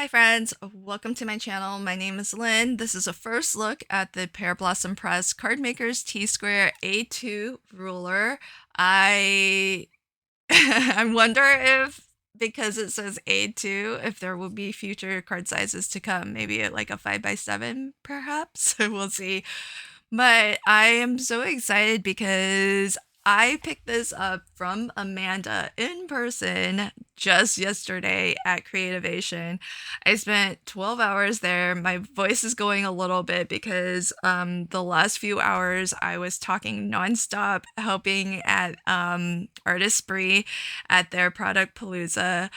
Hi friends, welcome to my channel. My name is Lynn. This is a first look at the Pear Blossom Press Cardmaker's T-Square A2 ruler. I I wonder if, because it says A2, if there will be future card sizes to come, maybe at like a 5x7 perhaps. We'll see. But I am so excited because I picked this up from Amanda in person just yesterday at Creativation. I spent 12 hours there. My voice is going a little bit because the last few hours I was talking nonstop, helping at Artist Spree at their Product Palooza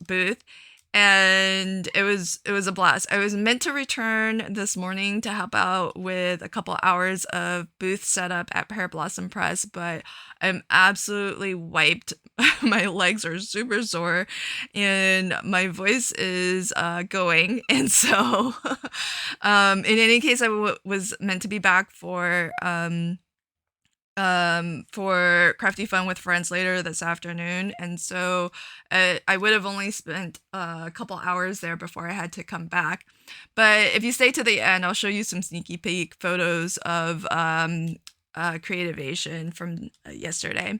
booth, and it was a blast. I was meant to return this morning to help out with a couple hours of booth setup at Pear Blossom Press, but I'm absolutely wiped. My legs are super sore and my voice is going, and so in any case was meant to be back for Crafty Fun with Friends later this afternoon, and so I would have only spent a couple hours there before I had to come back. But if you stay to the end, I'll show you some sneaky peek photos of Creativation from yesterday.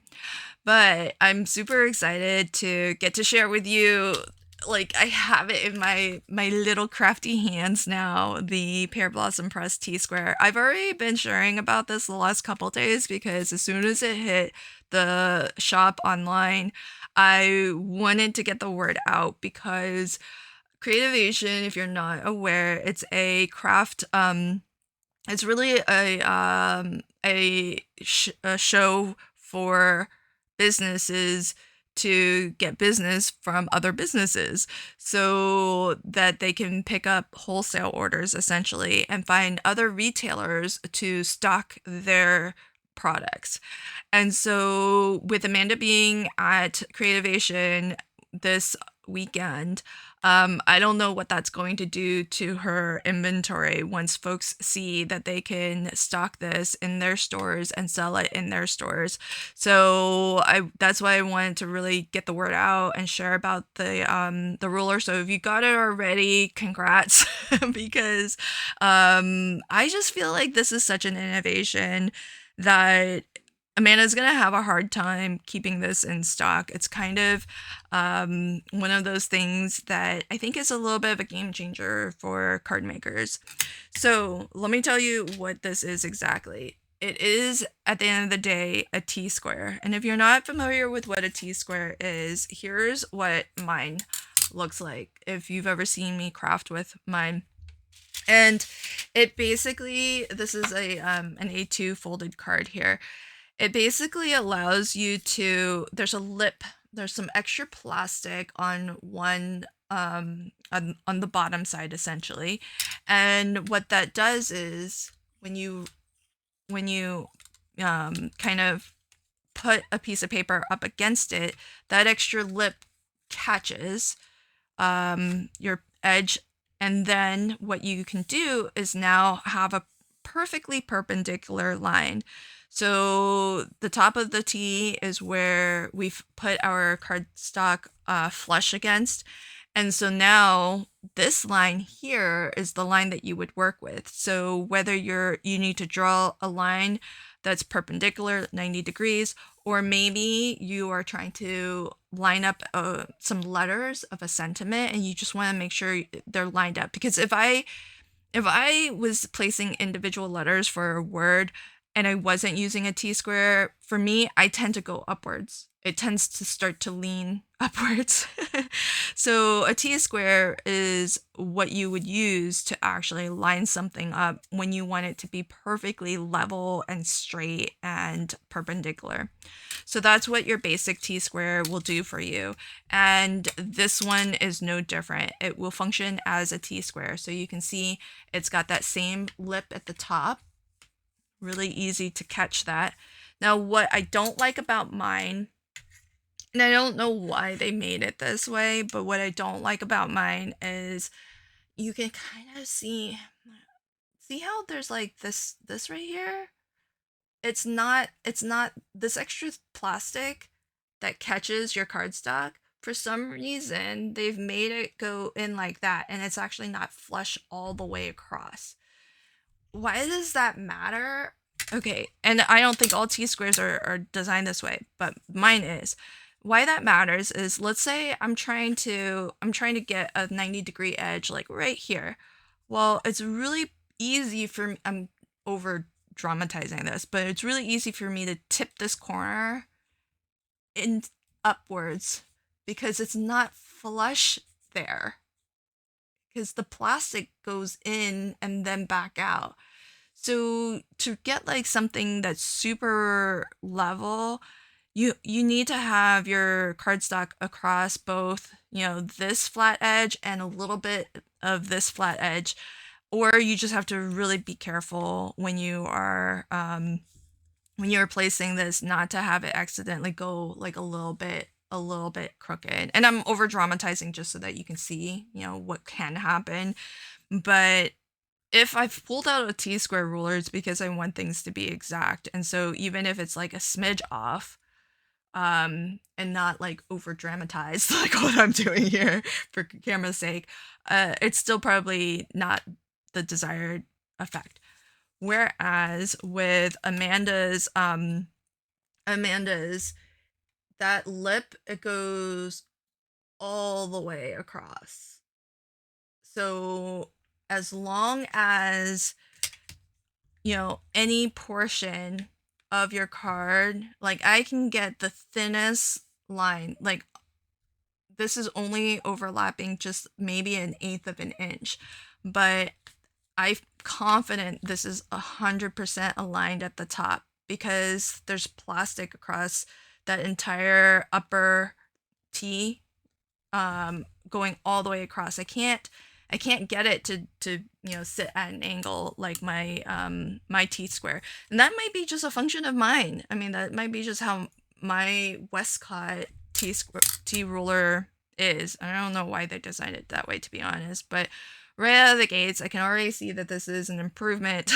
But I'm super excited to get to share with you, like, I have it in my little crafty hands now, the Pear Blossom Press T-Square. I've already been sharing about this the last couple days because as soon as it hit the shop online, I wanted to get the word out because Creativation, if you're not aware, it's a craft it's really a show for businesses to get business from other businesses so that they can pick up wholesale orders essentially and find other retailers to stock their products. And so with Amanda being at Creativation this weekend, I don't know what that's going to do to her inventory once folks see that they can stock this in their stores and sell it in their stores. So that's why I wanted to really get the word out and share about the ruler. So if you got it already, congrats, because I just feel like this is such an innovation that Amanda's gonna have a hard time keeping this in stock. It's kind of one of those things that I think is a little bit of a game changer for card makers. So let me tell you what this is exactly. It is, at the end of the day, a T-square. And if you're not familiar with what a T-square is, here's what mine looks like if you've ever seen me craft with mine. And it basically, this is an A2 folded card here. It basically allows you to, there's a lip, there's some extra plastic on one on the bottom side essentially. And what that does is when you kind of put a piece of paper up against it, that extra lip catches your edge, and then what you can do is now have a perfectly perpendicular line. So the top of the T is where we've put our cardstock flush against. And so now this line here is the line that you would work with. So whether you need to draw a line that's perpendicular 90 degrees, or maybe you are trying to line up some letters of a sentiment and you just want to make sure they're lined up. Because if I was placing individual letters for a word and I wasn't using a T-square, for me, I tend to go upwards. It tends to start to lean upwards. So a T-square is what you would use to actually line something up when you want it to be perfectly level and straight and perpendicular. So that's what your basic T-square will do for you. And this one is no different. It will function as a T-square. So you can see it's got that same lip at the top. Really easy to catch that. Now, what I don't like about mine, and I don't know why they made it this way, but what I don't like about mine is you can kind of see how there's like this right here? It's not this extra plastic that catches your cardstock for some reason, they've made it go in like that, and it's actually not flush all the way across. Why does that matter? Okay, and I don't think all T-squares are designed this way, but mine is. Why that matters is, let's say I'm trying to get a 90-degree edge like right here. Well, it's really easy for me, I'm over dramatizing this, but it's really easy for me to tip this corner in upwards because it's not flush there, because the plastic goes in and then back out. So to get like something that's super level, you need to have your cardstock across both, this flat edge and a little bit of this flat edge, or you just have to really be careful when you're placing this, not to have it accidentally go like a little bit crooked. And I'm over dramatizing just so that you can see, what can happen. But if I've pulled out a T-square ruler, it's because I want things to be exact. And so even if it's like a smidge off, and not like over dramatized like what I'm doing here for camera's sake, it's still probably not the desired effect. Whereas with Amanda's that lip, it goes all the way across. So as long as any portion of your card, like I can get the thinnest line, like this is only overlapping just maybe 1/8 of an inch, but I'm confident this is 100% aligned at the top because there's plastic across that entire upper T, going all the way across. I can't get it to sit at an angle like my my T-square, and that might be just a function of mine. I mean, that might be just how my Westcott T ruler is. I don't know why they designed it that way, to be honest, but right out of the gates, I can already see that this is an improvement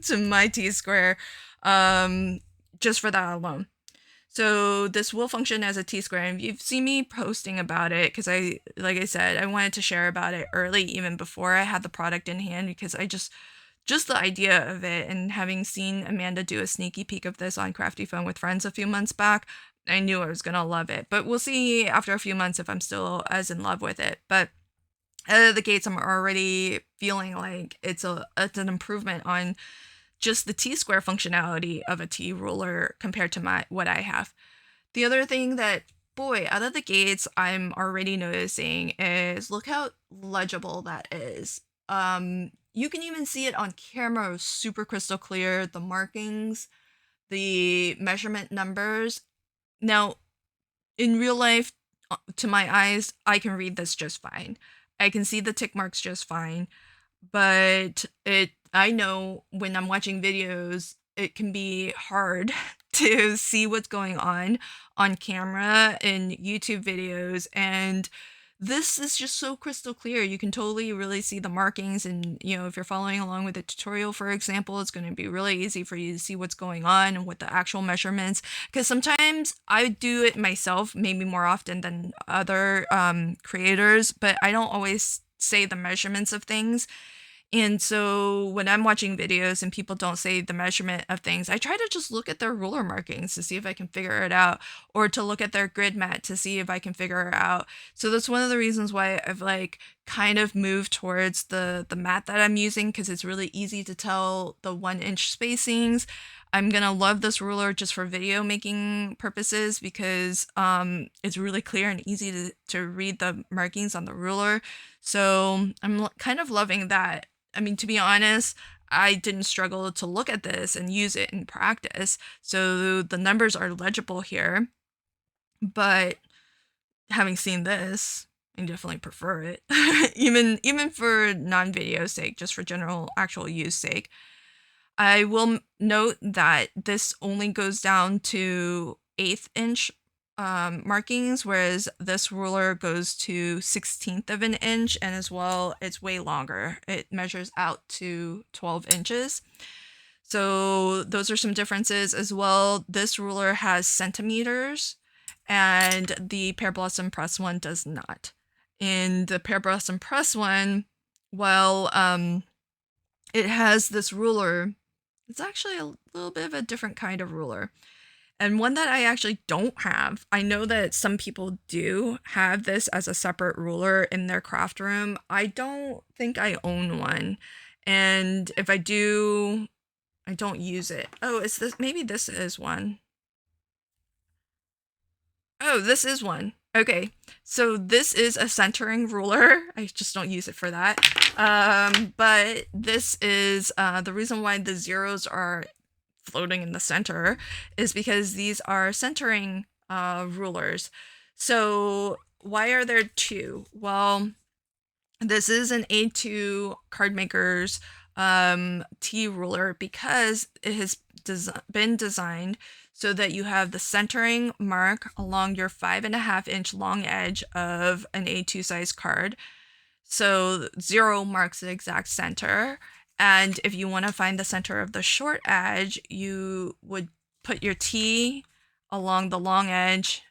to my T-square, just for that alone. So this will function as a T-square, and you've seen me posting about it because like I said, I wanted to share about it early, even before I had the product in hand, because I just the idea of it, and having seen Amanda do a sneaky peek of this on Crafty Fun with Friends a few months back, I knew I was gonna love it. But we'll see after a few months if I'm still as in love with it. But out of the gates, I'm already feeling like it's an improvement on just the T-square functionality of a T ruler compared to what I have. The other thing that, boy, out of the gates, I'm already noticing is, look how legible that is. You can even see it on camera, super crystal clear, the markings, the measurement numbers. Now, in real life, to my eyes, I can read this just fine. I can see the tick marks just fine, but I know when I'm watching videos, it can be hard to see what's going on camera in YouTube videos, and this is just so crystal clear. You can totally really see the markings, and if you're following along with the tutorial, for example, it's going to be really easy for you to see what's going on and what the actual measurements, because sometimes I do it myself, maybe more often than other creators, but I don't always say the measurements of things. And so when I'm watching videos and people don't say the measurement of things, I try to just look at their ruler markings to see if I can figure it out, or to look at their grid mat to see if I can figure it out. So that's one of the reasons why I've like kind of moved towards the mat that I'm using, because it's really easy to tell the 1-inch spacings. I'm gonna love this ruler just for video making purposes because it's really clear and easy to read the markings on the ruler. So I'm kind of loving that. I mean, to be honest, I didn't struggle to look at this and use it in practice. So the numbers are legible here, but having seen this, I definitely prefer it. even for non-video sake, just for general actual use sake. I will note that this only goes down to 1/8 inch markings, whereas this ruler goes to 1/16 of an inch, and as well, it's way longer. It measures out to 12 inches. So those are some differences as well. This ruler has centimeters, and the Pear Blossom Press one does not. In the Pear Blossom Press one, well, it has this ruler. It's actually a little bit of a different kind of ruler. And one that I actually don't have. I know that some people do have this as a separate ruler in their craft room. I don't think I own one. And if I do, I don't use it. Oh, is this, maybe this is one. Oh, this is one. Okay, so this is a centering ruler. I just don't use it for that. But this is the reason why the zeros are floating in the center is because these are centering rulers. So why are there two? Well, this is an A2 Cardmaker's T ruler because it has been designed so that you have the centering mark along your 5.5-inch long edge of an A2 size card. So 0 marks the exact center. And if you want to find the center of the short edge, you would put your T along the long edge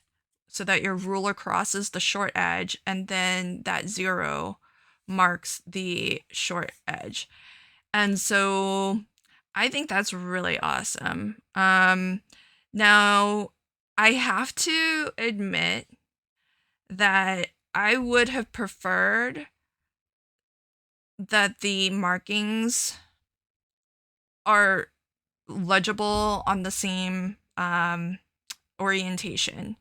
so that your ruler crosses the short edge, and then that 0 marks the short edge. And so I think that's really awesome. Now, I have to admit that I would have preferred that the markings are legible on the same orientation.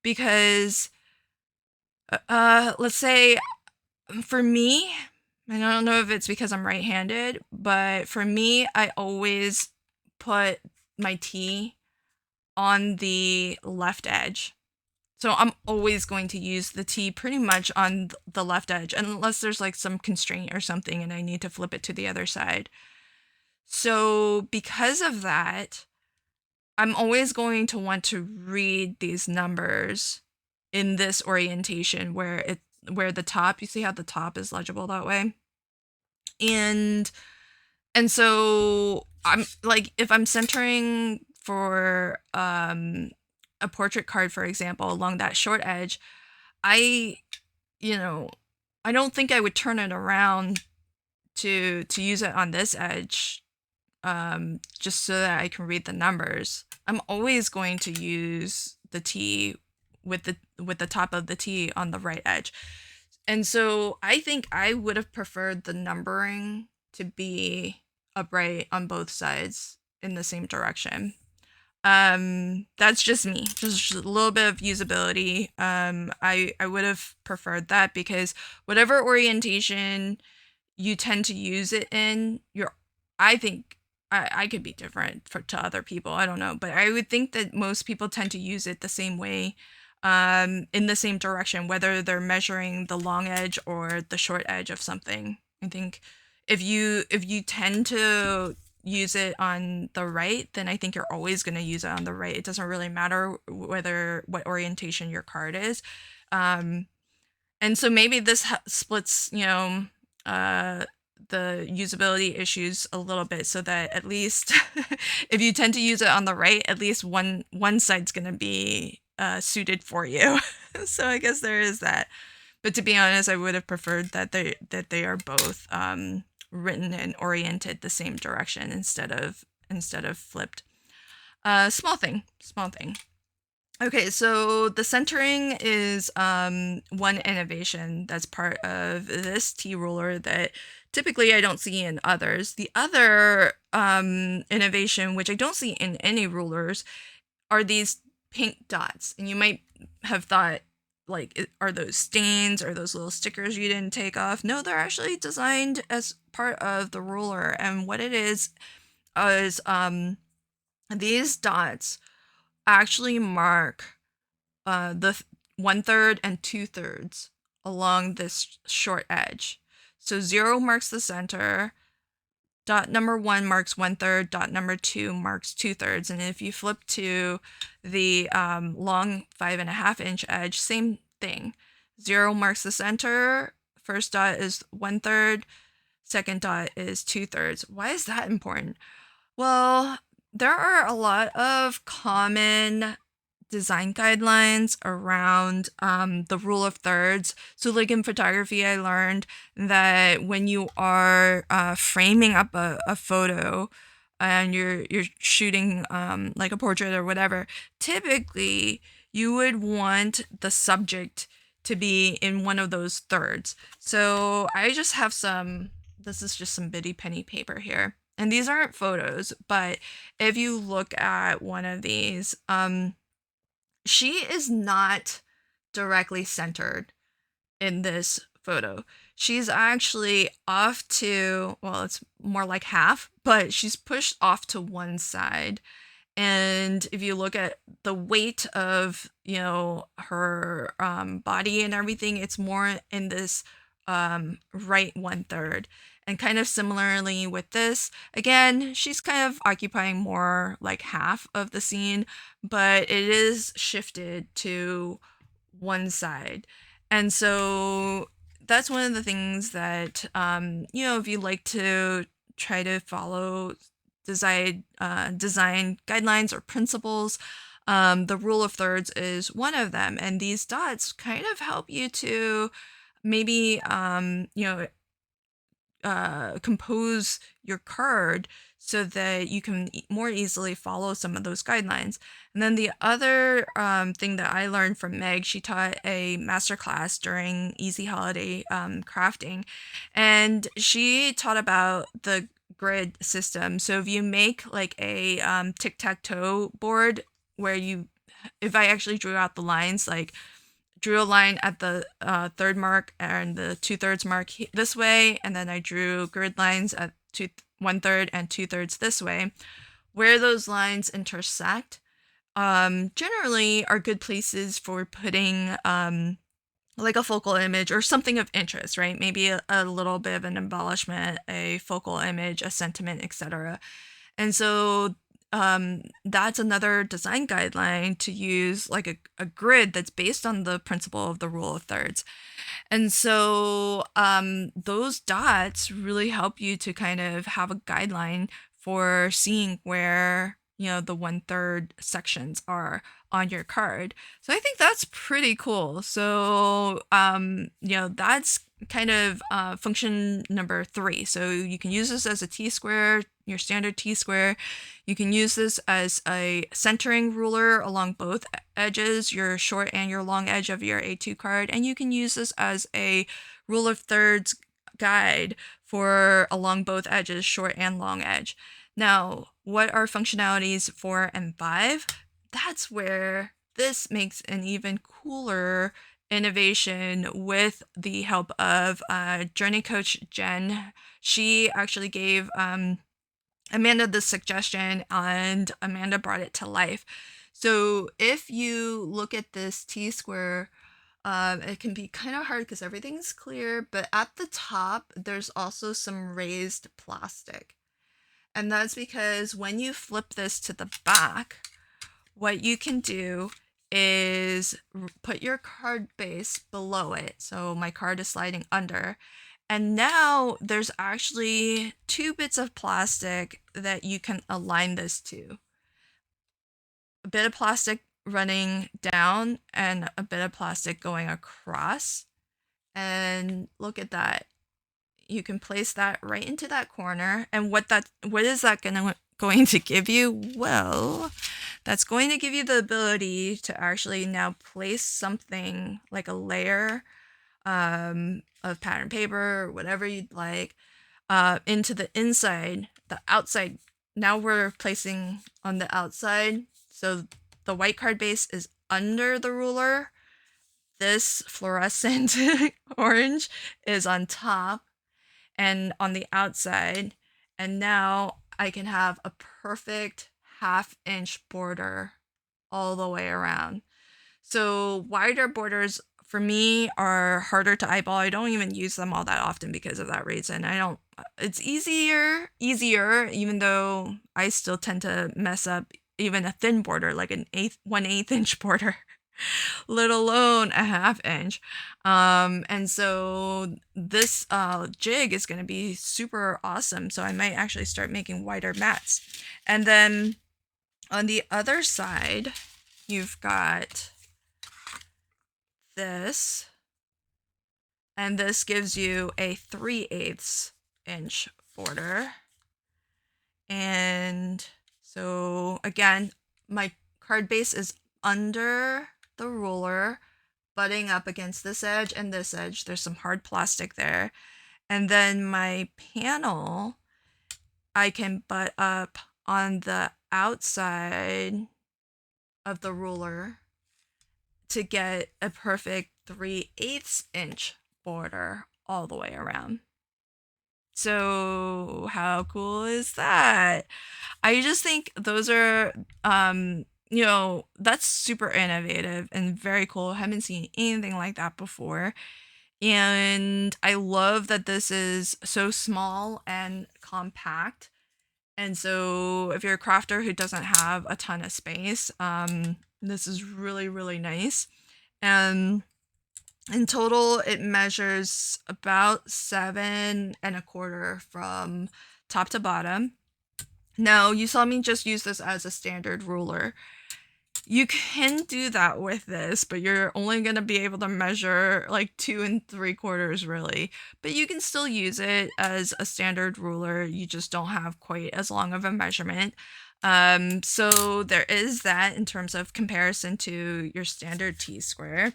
Because, let's say, for me, I don't know if it's because I'm right-handed, but for me, I always put my T on the left edge. So I'm always going to use the T pretty much on the left edge, unless there's like some constraint or something and I need to flip it to the other side. So because of that, I'm always going to want to read these numbers in this orientation where the top, you see how the top is legible that way? And so I'm like, if I'm centering for a portrait card, for example, along that short edge, I don't think I would turn it around to use it on this edge, just so that I can read the numbers. I'm always going to use the T with the top of the T on the right edge. And so I think I would have preferred the numbering to be upright on both sides in the same direction. That's just me, just a little bit of usability. I would have preferred that because whatever orientation you tend to use it in, I think I could be different to other people. I don't know, but I would think that most people tend to use it the same way, in the same direction, whether they're measuring the long edge or the short edge of something. I think if you tend to use it on the right, then I think you're always going to use it on the right. It doesn't really matter what orientation your card is. And so maybe this splits, the usability issues a little bit, so that at least if you tend to use it on the right, at least one side's going to be suited for you. So I guess there is that. But to be honest, I would have preferred that they are both written and oriented the same direction instead of flipped. Small thing. Okay, so the centering is one innovation that's part of this T ruler that typically I don't see in others. The other innovation, which I don't see in any rulers, are these pink dots. And you might have thought, like, are those stains or those little stickers you didn't take off? No, they're actually designed as part of the ruler. And what it is these dots actually mark the 1/3 and 2/3 along this short edge. So 0 marks the center, dot number 1 marks 1/3, dot number 2 marks 2/3. And if you flip to the long 5.5-inch edge, same thing. 0 marks the center, first dot is 1/3, second dot is 2/3. Why is that important? Well, there are a lot of common design guidelines around the rule of thirds. So like in photography, I learned that when you are framing up a photo and you're shooting like a portrait or whatever, typically you would want the subject to be in one of those thirds. So I just have this is just some bitty penny paper here. And these aren't photos, but if you look at one of these, she is not directly centered in this photo. She's actually off to, well, it's more like half, but she's pushed off to one side. And if you look at the weight of, her body and everything, it's more in this right 1/3. And kind of similarly with this, again, she's kind of occupying more like half of the scene, but it is shifted to one side. And so that's one of the things that, if you like to try to follow design guidelines or principles, the rule of thirds is one of them. And these dots kind of help you to maybe, compose your card so that you can more easily follow some of those guidelines. And then the other thing that I learned from Meg, she taught a masterclass during Easy Holiday crafting, and she taught about the grid system. So if you make like a tic-tac-toe board where if I actually drew out the lines, like drew a line at the third mark and the 2/3 mark this way, and then I drew grid lines at 1/3 and 2/3 this way. Where those lines intersect, generally are good places for putting like a focal image or something of interest, right? Maybe a little bit of an embellishment, a focal image, a sentiment, etc. And so that's another design guideline to use, like a grid that's based on the principle of the rule of thirds. And so those dots really help you to kind of have a guideline for seeing where, the 1/3 sections are on your card. So I think that's pretty cool. So, that's kind of function number 3. So you can use this as a T-square, your standard T-square. You can use this as a centering ruler along both edges, your short and your long edge of your A2 card. And you can use this as a rule of thirds guide for along both edges, short and long edge. Now, what are functionalities 4 and 5? That's where this makes an even cooler innovation with the help of journey coach Jen. She actually gave Amanda this suggestion, and Amanda brought it to life. So if you look at this T-square, it can be kind of hard because everything's clear, but at the top, there's also some raised plastic. And that's because when you flip this to the back, what you can do is put your card base below it. So my card is sliding under. And now there's actually 2 bits of plastic that you can align this to. A bit of plastic running down and a bit of plastic going across. And look at that. You can place that right into that corner. And what is that going to give you? Well, that's going to give you the ability to actually now place something like a layer of pattern paper or whatever you'd like into the inside, the outside. Now we're placing on the outside. So the white card base is under the ruler. This fluorescent orange is on top and on the outside. And now I can have a perfect 1/2-inch border all the way around. So wider borders for me are harder to eyeball. I don't even use them all that often because of that reason. It's easier, even though I still tend to mess up even a thin border, like an 1/8 inch border, let alone a 1/2 inch. And so this jig is going to be super awesome. So I might actually start making wider mats. And then on the other side, you've got this, and this gives you a 3/8 inch border. And so again, my card base is under the ruler, butting up against this edge and this edge. There's some hard plastic there. And then my panel, I can butt up on the outside of the ruler to get a perfect 3/8 inch border all the way around. So how cool is that? I just think those are, that's super innovative and very cool. I haven't seen anything like that before. And I love that this is so small and compact. And so if you're a crafter who doesn't have a ton of space, this is really, really nice. And in total, it measures about 7¼ from top to bottom. Now, you saw me just use this as a standard ruler. You can do that with this, but you're only going to be able to measure like 2 3/4 really. But you can still use it as a standard ruler. You just don't have quite as long of a measurement. So there is that in terms of comparison to your standard T-square.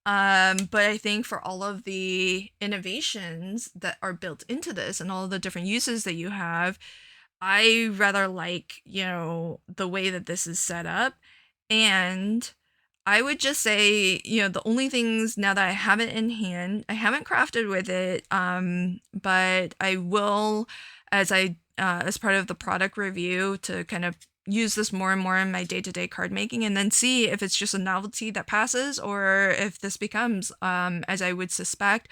But I think for all of the innovations that are built into this and all the different uses that you have, I rather like, the way that this is set up. And I would just say, the only things now that I have it in hand, I haven't crafted with it, but I will, as part of the product review, to kind of use this more and more in my day-to-day card making, and then see if it's just a novelty that passes, or if this becomes, as I would suspect,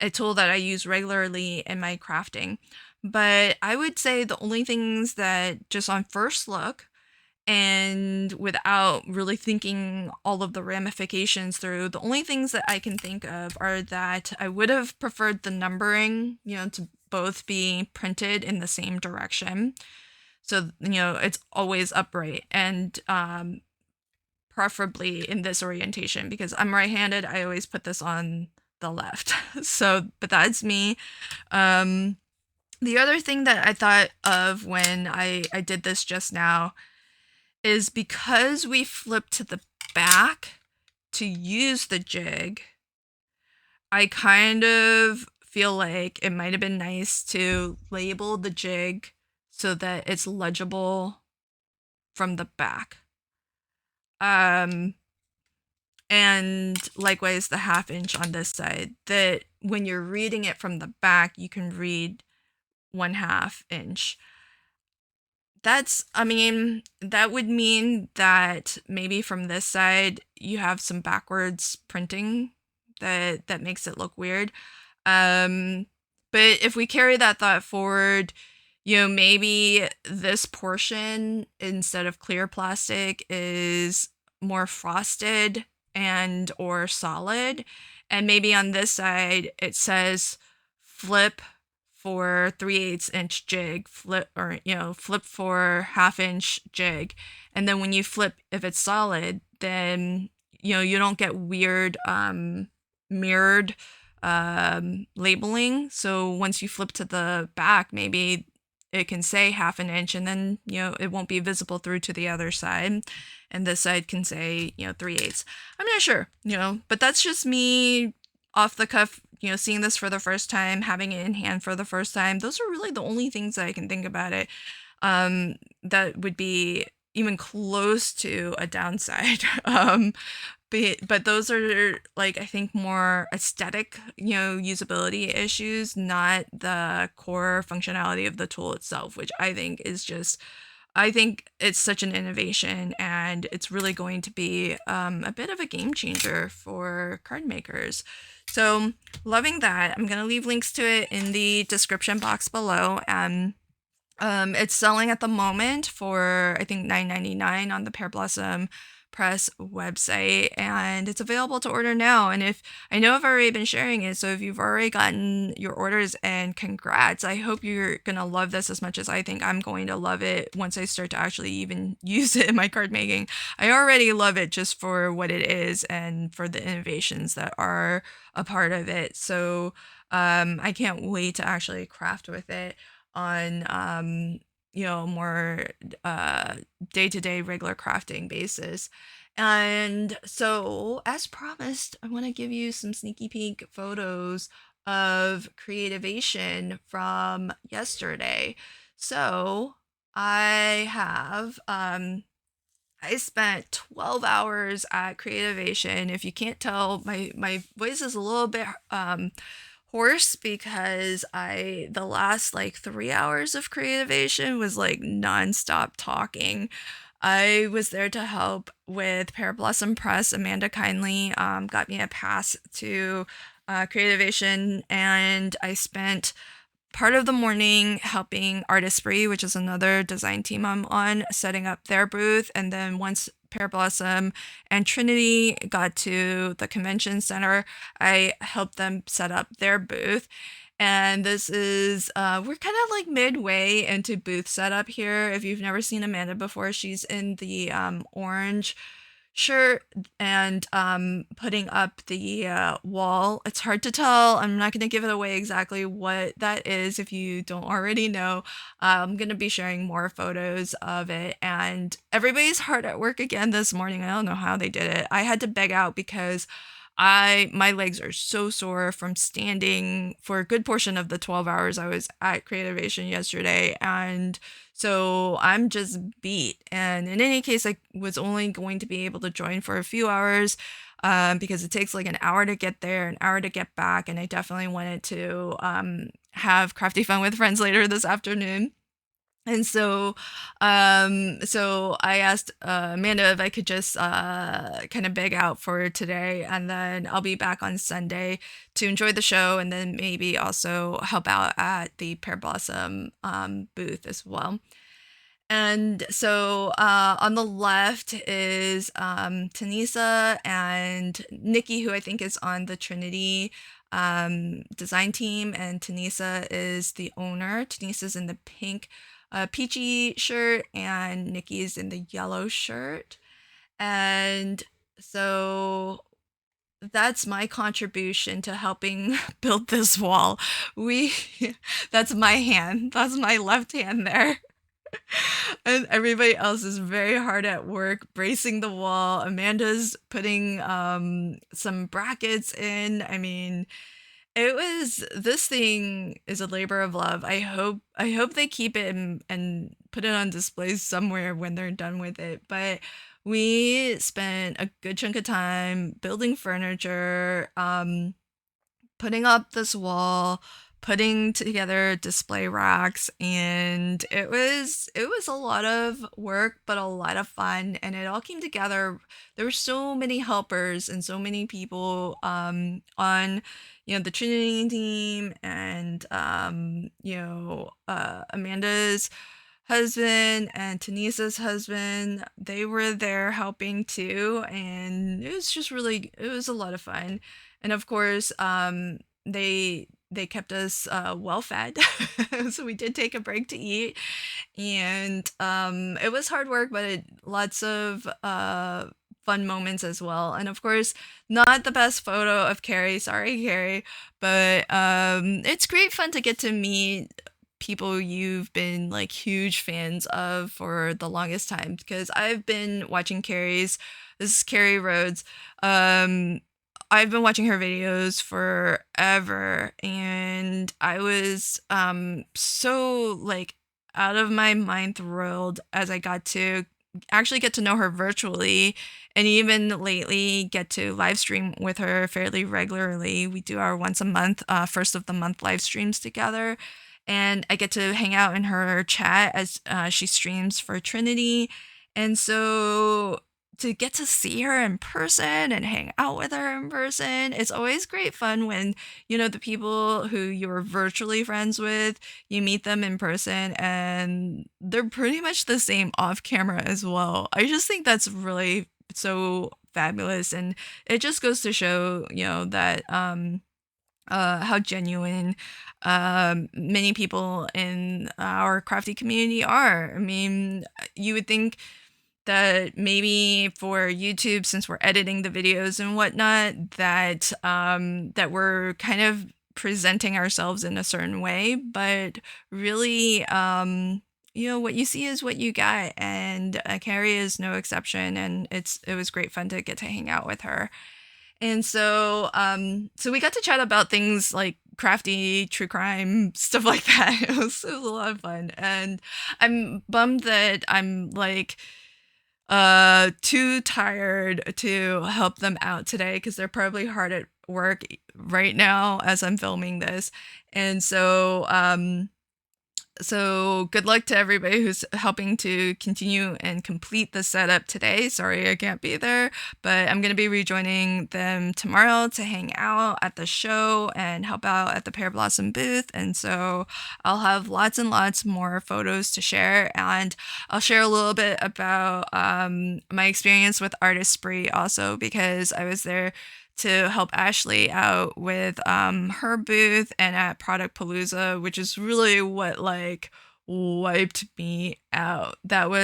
a tool that I use regularly in my crafting. But I would say the only things that just on first look, and without really thinking all of the ramifications through, the only things that I can think of are that I would have preferred the numbering, to both be printed in the same direction. So, it's always upright, and preferably in this orientation, because I'm right-handed. I always put this on the left. So, but that's me. The other thing that I thought of when I did this just now is because we flip to the back to use the jig, I kind of feel like it might have been nice to label the jig so that it's legible from the back. And likewise the 1/2 inch on this side, that when you're reading it from the back, you can read 1/2 inch. That would mean that maybe from this side you have some backwards printing that makes it look weird. But if we carry that thought forward, maybe this portion, instead of clear plastic, is more frosted and or solid. And maybe on this side it says flip for 3/8 inch jig, flip for 1/2 inch jig. And then when you flip, if it's solid, then you don't get weird mirrored labeling. So once you flip to the back, maybe it can say 1/2 inch, and then it won't be visible through to the other side, and this side can say 3/8. I'm not sure, but that's just me off the cuff, seeing this for the first time, having it in hand for the first time. Those are really the only things that I can think about it that would be even close to a downside. But those are, like, I think more aesthetic, usability issues, not the core functionality of the tool itself, which I think it's such an innovation, and it's really going to be a bit of a game changer for card makers. So loving that. I'm going to leave links to it in the description box below. And it's selling at the moment for, I think, $9.99 on the Pear Blossom Press website, and it's available to order now. And if I know I've already been sharing it, so if you've already gotten your orders, and congrats, I hope you're gonna love this as much as I think I'm going to love it once I start to actually even use it in my card making. I already love it just for what it is and for the innovations that are a part of it. So I can't wait to actually craft with it on more day-to-day regular crafting basis. And so, as promised, I want to give you some sneaky peek photos of Creativation from yesterday. So I spent 12 hours at Creativation. If you can't tell, my voice is a little bit hoarse because the last like 3 hours of Creativation was like nonstop talking. I was there to help with Pear Blossom Press. Amanda kindly got me a pass to Creativation, and I spent part of the morning helping Artistry, which is another design team I'm on, setting up their booth. And then once Pear Blossom and Trinity got to the convention center, I helped them set up their booth. And this is, we're kind of like midway into booth setup here. If you've never seen Amanda before, she's in the orange shirt and putting up the wall. It's hard to tell. I'm not going to give it away exactly what that is if you don't already know. I'm going to be sharing more photos of it. And everybody's hard at work again this morning. I don't know how they did it. I had to beg out because my legs are so sore from standing for a good portion of the 12 hours I was at Creativation yesterday, and so I'm just beat. And in any case, I was only going to be able to join for a few hours because it takes like an hour to get there, an hour to get back, and I definitely wanted to have crafty fun with friends later this afternoon. And so I asked Amanda if I could just kind of beg out for today, and then I'll be back on Sunday to enjoy the show, and then maybe also help out at the Pear Blossom booth as well. And so on the left is Tanisa and Nikki, who I think is on the Trinity design team, and Tanisa is the owner. Tanisa's in the pink peachy shirt, and Nikki's in the yellow shirt. And so that's my contribution to helping build this wall. That's my hand. That's my left hand there. And everybody else is very hard at work bracing the wall. Amanda's putting some brackets in. I mean, this thing is a labor of love. I hope they keep it and put it on display somewhere when they're done with it. But we spent a good chunk of time building furniture, putting up this wall, putting together display racks, and it was a lot of work but a lot of fun, and it all came together. There were so many helpers and so many people on the Trinity team, and Amanda's husband and Tanisa's husband. They were there helping too, and it was a lot of fun. And of course, they kept us well fed, so we did take a break to eat, and it was hard work, but lots of fun moments as well. And of course, not the best photo of Carrie. Sorry, Carrie, but it's great fun to get to meet people you've been like huge fans of for the longest time, because I've been watching Carrie's. This is Carrie Rhodes. I've been watching her videos forever, and I was so like out of my mind thrilled as I got to actually get to know her virtually, and even lately get to live stream with her fairly regularly. We do our once a month, first of the month live streams together, and I get to hang out in her chat as she streams for Trinity. And so to get to see her in person and hang out with her in person, it's always great fun when, the people who you're virtually friends with, you meet them in person and they're pretty much the same off camera as well. I just think that's really so fabulous, and it just goes to show, that how genuine many people in our crafty community are. I mean, you would think that maybe for YouTube, since we're editing the videos and whatnot, that we're kind of presenting ourselves in a certain way, but really, what you see is what you get, and Carrie is no exception. And it was great fun to get to hang out with her. And so we got to chat about things like crafty, true crime, stuff like that. It was a lot of fun. And I'm bummed that I'm like too tired to help them out today, because they're probably hard at work right now as I'm filming this. And so good luck to everybody who's helping to continue and complete the setup today. Sorry I can't be there, but I'm going to be rejoining them tomorrow to hang out at the show and help out at the Pear Blossom booth. And so I'll have lots and lots more photos to share, and I'll share a little bit about my experience with Artist Spree also, because I was there to help Ashley out with her booth and at Product Palooza, which is really what like wiped me out. That'll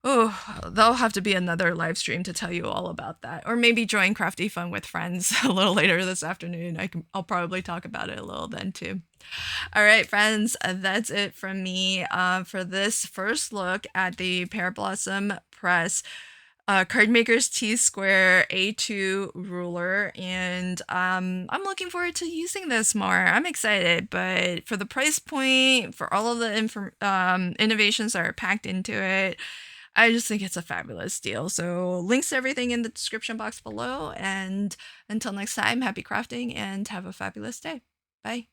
have to be another live stream to tell you all about that, or maybe join Crafty Fun with Friends a little later this afternoon. I'll probably talk about it a little then too. All right, friends, that's it from me for this first look at the Pear Blossom Press Cardmaker's T-Square A2 ruler, and I'm looking forward to using this more. I'm excited, but for the price point, for all of the innovations that are packed into it, I just think it's a fabulous deal. So links to everything in the description box below, and until next time, happy crafting and have a fabulous day. Bye.